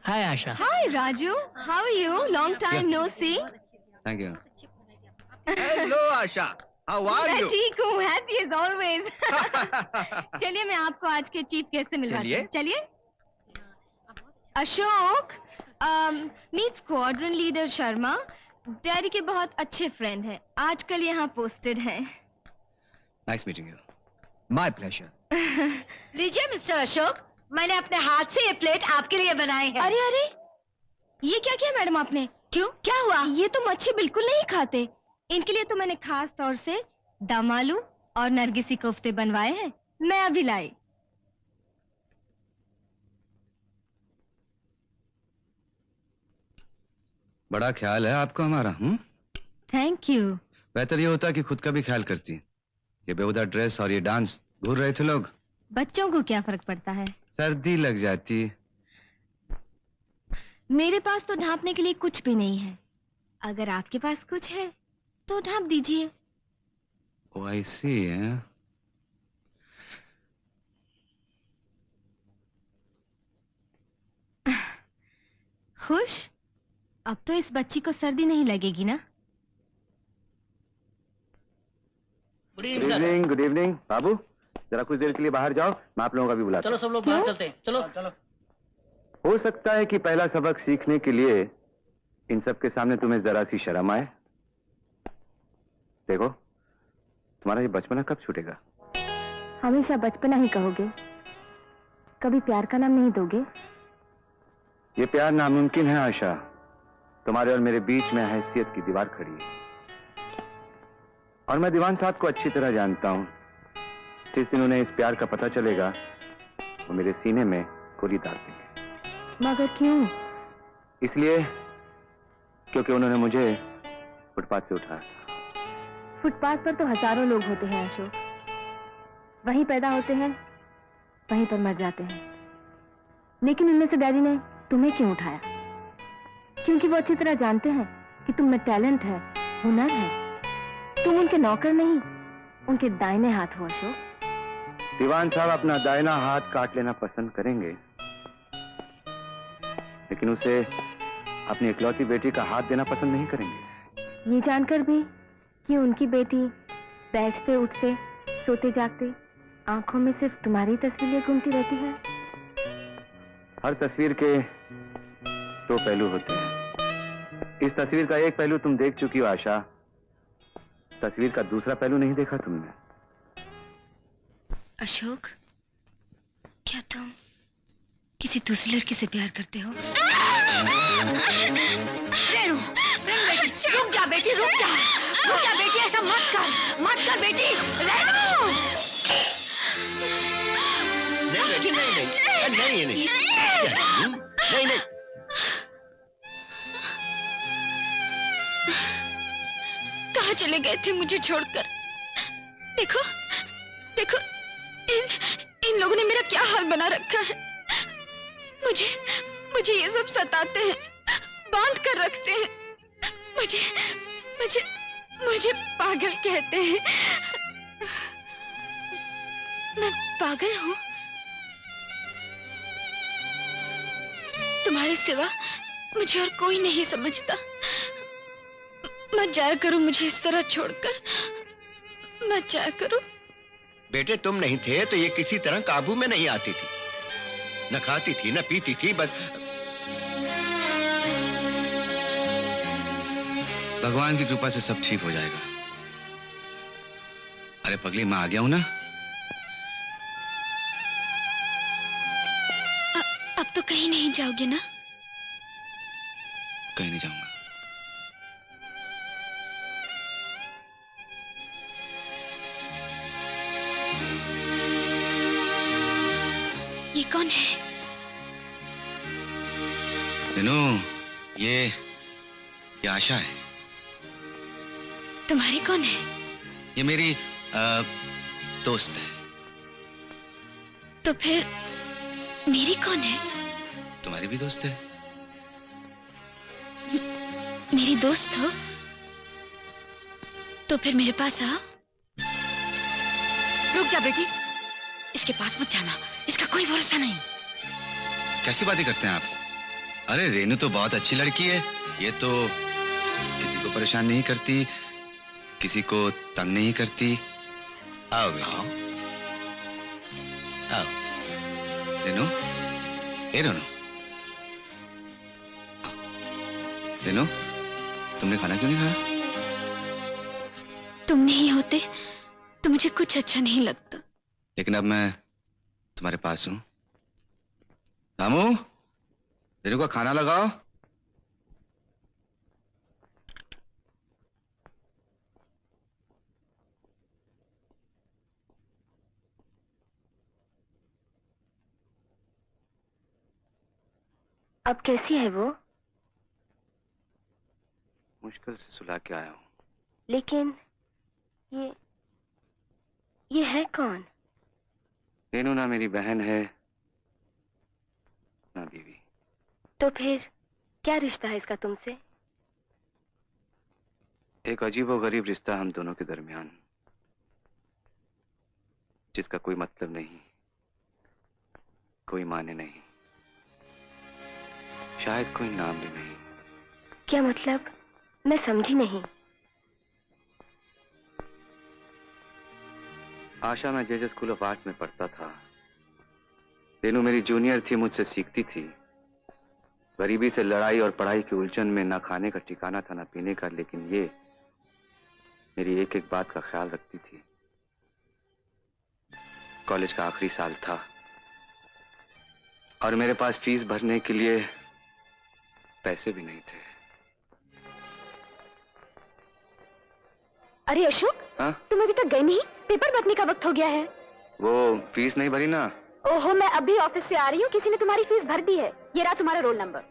Hi Asha. Hi Raju, how are you? Long time no see. Thank you. Hello Asha, how are मैं you? ठीक हूँ, happy as always. चलिए मैं आपको आज के चीफ गेस्ट से मिलवाती हूँ। चलिए। Ashok, meet squadron leader Sharma, daddy के बहुत अच्छे फ्रेंड हैं। आजकल यहाँ पोस्टेड हैं। Nice meeting you. My pleasure. लीजिए मिस्टर अशोक, मैंने अपने हाथ से ये प्लेट आपके लिए बनाई है। अरे अरे, ये क्या किया मैडम आपने? क्यों, क्या हुआ? ये तो मच्छी बिल्कुल नहीं खाते। इनके लिए तो मैंने खास तौर से दम आलू और नरगिसी कोफ्ते बनवाए हैं। मैं अभी लाई। बड़ा ख्याल है आपको हमारा। Thank you. बेहतर ये होता कि खुद का भी ख्याल करती। ये बेहुदा ड्रेस और ये डांस, घूर रहे थे लोग। बच्चों को क्या फर्क पड़ता है? सर्दी लग जाती। मेरे पास तो ढांपने के लिए कुछ भी नहीं है। अगर आपके पास कुछ है तो ढांप दीजिए। ओह आई सी है। खुश? अब तो इस बच्ची को सर्दी नहीं लगेगी ना? Good evening. गुड इवनिंग बाबू, जरा कुछ देर के लिए बाहर जाओ, मैं आप लोगों का भी बुलाता चलो सब लोग बाहर चलते हैं। चलो चलो। हो सकता है कि पहला सबक सीखने के लिए इन सब के सामने तुम्हें जरा सी शर्म आए। देखो, तुम्हारा ये बचपना कब छूटेगा? हमेशा बचपना ही कहोगे, कभी प्यार का नाम नहीं दोगे? ये प्यार नामुमकिन है आशा। तुम्हारे और मेरे बीच में हैसियत की दीवार खड़ी है, और मैं दीवान साहब को अच्छी तरह जानता हूं। जिस दिन उन्हें इस प्यार का पता चलेगा, वो मेरे सीने में गोली डाल देंगे। मगर क्यों? इसलिए क्योंकि उन्होंने मुझे फुटपाथ से उठाया। फुटपाथ पर तो हजारों लोग होते हैं अशोक। वहीं पैदा होते हैं, वहीं पर मर जाते हैं। लेकिन उनमें से डैडी ने तुम्हें क्यों उठाया? क्योंकि वो अच्छी तरह जानते हैं कि तुम में टैलेंट है, हुनर है। तुम उनके नौकर नहीं, उनके दाहिने हाथ हो अशोक। दीवान साहब अपना दाहिना हाथ काट लेना पसंद करेंगे, लेकिन उसे अपनी इकलौती बेटी का हाथ देना पसंद नहीं करेंगे। ये जानकर भी कि उनकी बेटी बैठते उठते सोते जागते आंखों में सिर्फ तुम्हारी तस्वीरें घूमती रहती है। हर तस्वीर के दो पहलू होते हैं। इस तस्वीर का एक पहलू तुम देख चुकी हो आशा, तस्वीर का दूसरा पहलू नहीं देखा तुमने। अशोक, क्या तुम किसी दूसरी लड़की से प्यार करते हो? रुक जा बेटी, रुक जा, रुक जा बेटी, ऐसा मत कर बेटी, रेनू। नहीं बेटी, नहीं नहीं नहीं नहीं नहीं। कहाँ चले गए थे मुझे छोड़कर? देखो देखो, इन लोगों ने मेरा क्या हाल बना रखा है। मुझे ये सब सताते हैं, बांध कर रखते हैं। मुझे पागल कहते हैं। मैं पागल हूँ? तुम्हारे सिवा मुझे और कोई नहीं समझता। मत जाया करो मुझे इस तरह छोड़कर, मत जाया करो। बेटे तुम नहीं थे तो ये किसी तरह काबू में नहीं आती थी, न खाती थी न पीती थी, बस भगवान की कृपा से सब ठीक हो जाएगा। अरे पगली, मैं आ गया हूं ना। अब तो कहीं नहीं जाओगे ना? कहीं नहीं जाऊंगा। ये कौन है? रेनू, ये आशा है। तुम्हारी कौन है? ये मेरी दोस्त है। तो फिर मेरी कौन है? तुम्हारी भी दोस्त है। मेरी दोस्त हो तो फिर मेरे पास आओ। रुक जा बेटी, इसके पास मत जाना, इसका कोई भरोसा नहीं। कैसी बातें करते हैं आप? अरे रेनू तो बहुत अच्छी लड़की है। ये तो किसी को परेशान नहीं करती, किसी को तंग नहीं करती। आओ बेटा, आओ। रेनू, ए रेनू, रेनू, तुमने खाना क्यों नहीं खाया? तुम नहीं होते तो मुझे कुछ अच्छा नहीं लगता। लेकिन अब मैं तुम्हारे पास हूं। रामू, रेनू का खाना लगाओ। अब कैसी है वो? मुश्किल से सुला के आया हूँ। लेकिन ये है कौन? रेनू ना मेरी बहन है ना बीवी। तो फिर क्या रिश्ता है इसका तुमसे? एक अजीबोगरीब रिश्ता हम दोनों के दरमियान, जिसका कोई मतलब नहीं, कोई माने नहीं, शायद कोई नाम भी नहीं। क्या मतलब? मैं समझी नहीं। आशा, मैं जेजे स्कूल ऑफ आर्ट्स में पढ़ता था। रेनू मेरी जूनियर थी, मुझसे सीखती थी। गरीबी से लड़ाई और पढ़ाई की उलझन में ना खाने का ठिकाना था ना पीने का, लेकिन ये मेरी एक एक बात का ख्याल रखती थी। कॉलेज का आखिरी साल था और मेरे पास फीस भरने के लिए पैसे भी नहीं थे। अरे अशोक, हाँ? तुम अभी तक गए नहीं? पेपर भरने का वक्त हो गया है। वो फीस नहीं भरी ना। ओहो, मैं अभी ऑफिस से आ रही हूँ, किसी ने तुम्हारी फीस भर दी है। ये रहा तुम्हारा रोल नंबर।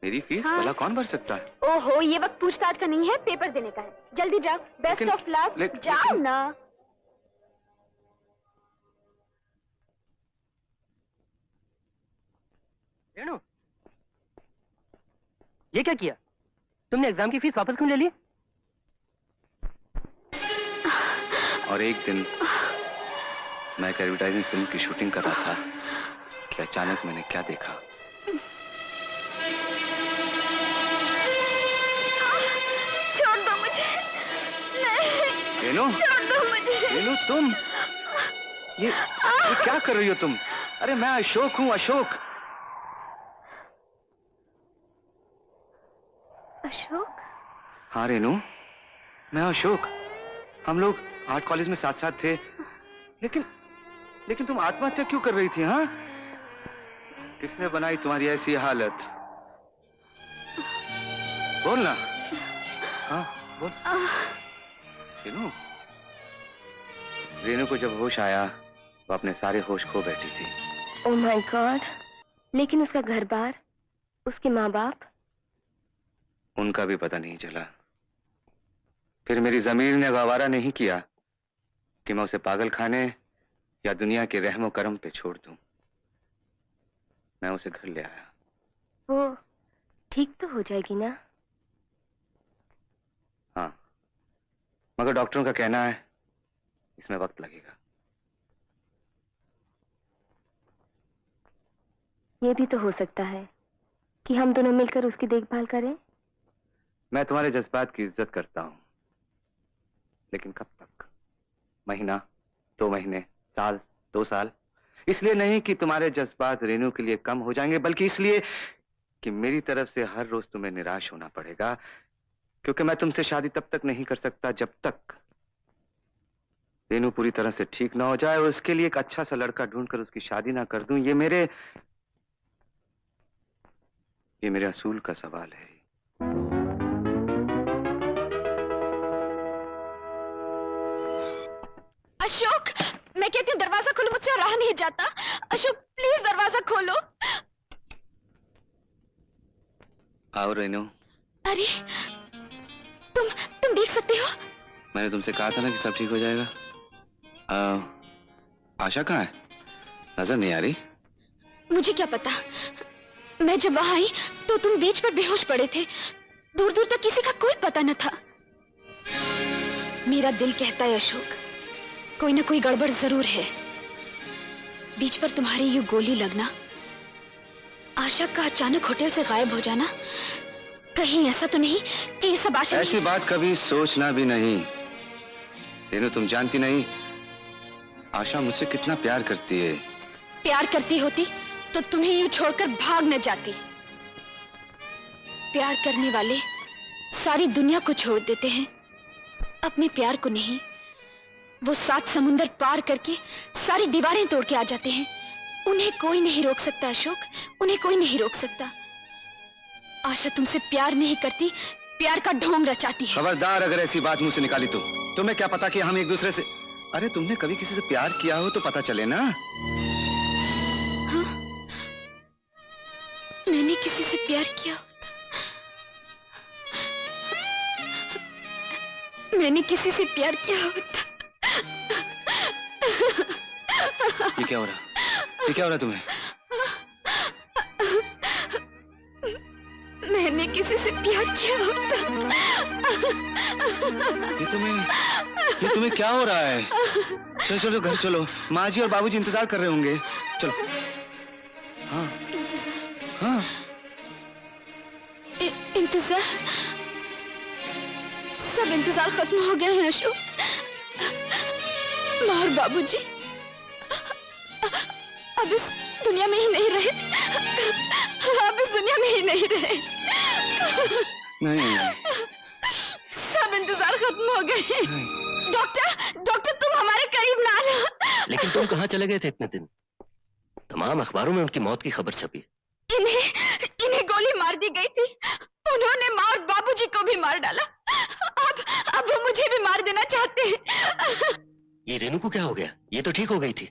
मेरी फीस? हाँ। भला कौन भर सकता है? ओहो, ये वक्त पूछताछ का नहीं है, पेपर देने का है। जल्दी जाओ। बेस्ट लेकिन- ऑफ लक। लेकिन- जाओ ना। रेणु, ये क्या किया? तुमने एग्जाम की फीस वापस क्यों ले ली? और एक दिन मैं एक एडवर्टाइजिंग फिल्म की शूटिंग कर रहा था कि अचानक मैंने क्या देखा। छोड़ दो मुझे। नहीं, रेनू, छोड़ दो मुझे। रेनू, तुम ये क्या कर रही हो तुम? अरे मैं अशोक हूँ, अशोक। अशोक? हाँ रेनू, मैं अशोक। हम लोग आर्ट कॉलेज में साथ साथ थे। लेकिन तुम आत्महत्या क्यों कर रही थी? हाँ, किसने बनाई तुम्हारी ऐसी हालत? बोल ना। हाँ बोल। रेनू, रेनू को जब होश आया वो अपने सारे होश खो बैठी थी। Oh my God. लेकिन उसका घर बार, उसके माँ बाप? उनका भी पता नहीं चला। फिर मेरी जमीर ने गवारा नहीं किया कि मैं उसे पागल खाने या दुनिया के रहमो करम पे छोड़ दूं। मैं उसे घर ले आया। वो ठीक तो हो जाएगी ना? हाँ, मगर डॉक्टरों का कहना है इसमें वक्त लगेगा। ये भी तो हो सकता है कि हम दोनों मिलकर उसकी देखभाल करें। मैं तुम्हारे जज्बात की इज्जत करता हूं, लेकिन कब तक? महीना, 2 महीने, साल, 2 साल? इसलिए नहीं कि तुम्हारे जज्बात रेनू के लिए कम हो जाएंगे, बल्कि इसलिए कि मेरी तरफ से हर रोज तुम्हें निराश होना पड़ेगा, क्योंकि मैं तुमसे शादी तब तक नहीं कर सकता जब तक रेनू पूरी तरह से ठीक ना हो जाए और उसके लिए एक अच्छा सा लड़का ढूंढकर उसकी शादी ना कर दूं। ये मेरे असूल का सवाल है। अशोक, मैं कहती हूँ दरवाजा खोलो, मुझसे रहा नहीं जाता। अशोक प्लीज दरवाजा खोलो। आओ रेनू। अरे तुम देख सकते हो? मैंने तुमसे कहा था ना कि सब ठीक हो जाएगा। आशा कहाँ है? नजर नहीं आ रही। मुझे क्या पता, मैं जब वहां आई तो तुम बीच पर बेहोश पड़े थे। दूर दूर तक किसी का कोई पता न था। मेरा दिल कहता है अशोक, कोई ना कोई गड़बड़ जरूर है। बीच पर तुम्हारी ये गोली लगना आशा का अचानक होटल से गायब हो जाना, कहीं ऐसा तो नहीं कि ये सब आशा ऐसी बात कभी सोचना भी नहीं। रेनू, तुम जानती नहीं आशा मुझसे कितना प्यार करती है। प्यार करती होती तो तुम्हें यूं छोड़कर भाग न जाती। प्यार करने वाले सारी दुनिया को छोड़ देते हैं, अपने प्यार को नहीं। वो 7 समुंदर पार करके सारी दीवारें तोड़ के आ जाते हैं। उन्हें कोई नहीं रोक सकता अशोक, उन्हें कोई नहीं रोक सकता। आशा तुमसे प्यार नहीं करती, प्यार का ढोंग रचाती है। खबरदार अगर ऐसी बात मुंह से निकाली तो। तुम्हें क्या पता कि हम एक दूसरे से। अरे तुमने कभी किसी से प्यार किया हो तो पता चले ना। हाँ, मैंने किसी से प्यार किया होता, मैंने किसी से प्यार किया होता। ये क्या हो रहा? ये क्या हो रहा तुम्हें? मैंने किसी से प्यार किया होता। ये तुम्हें क्या हो रहा है? चलो चलो घर चलो, माँ जी और बाबूजी इंतजार कर रहे होंगे। चलो। हाँ हाँ। इंतजार? सब इंतजार खत्म हो गया है अशोक। माँ और बाबूजी अब इस दुनिया में ही नहीं रहे। अब इस दुनिया में ही नहीं रहे। नहीं, सब इंतजार खत्म हो गए। डॉक्टर, डॉक्टर तुम हमारे करीब ना आना। लेकिन तुम कहाँ चले गए थे इतने दिन? तमाम अखबारों में उनकी मौत की खबर छपी। इन्हें गोली मार दी गई थी। उन्होंने माँ और बाबूजी को भी मार डाला। अब वो मुझे भी मार देना चाहते हैं। ये रेनू को क्या हो गया? ये तो ठीक हो गई थी।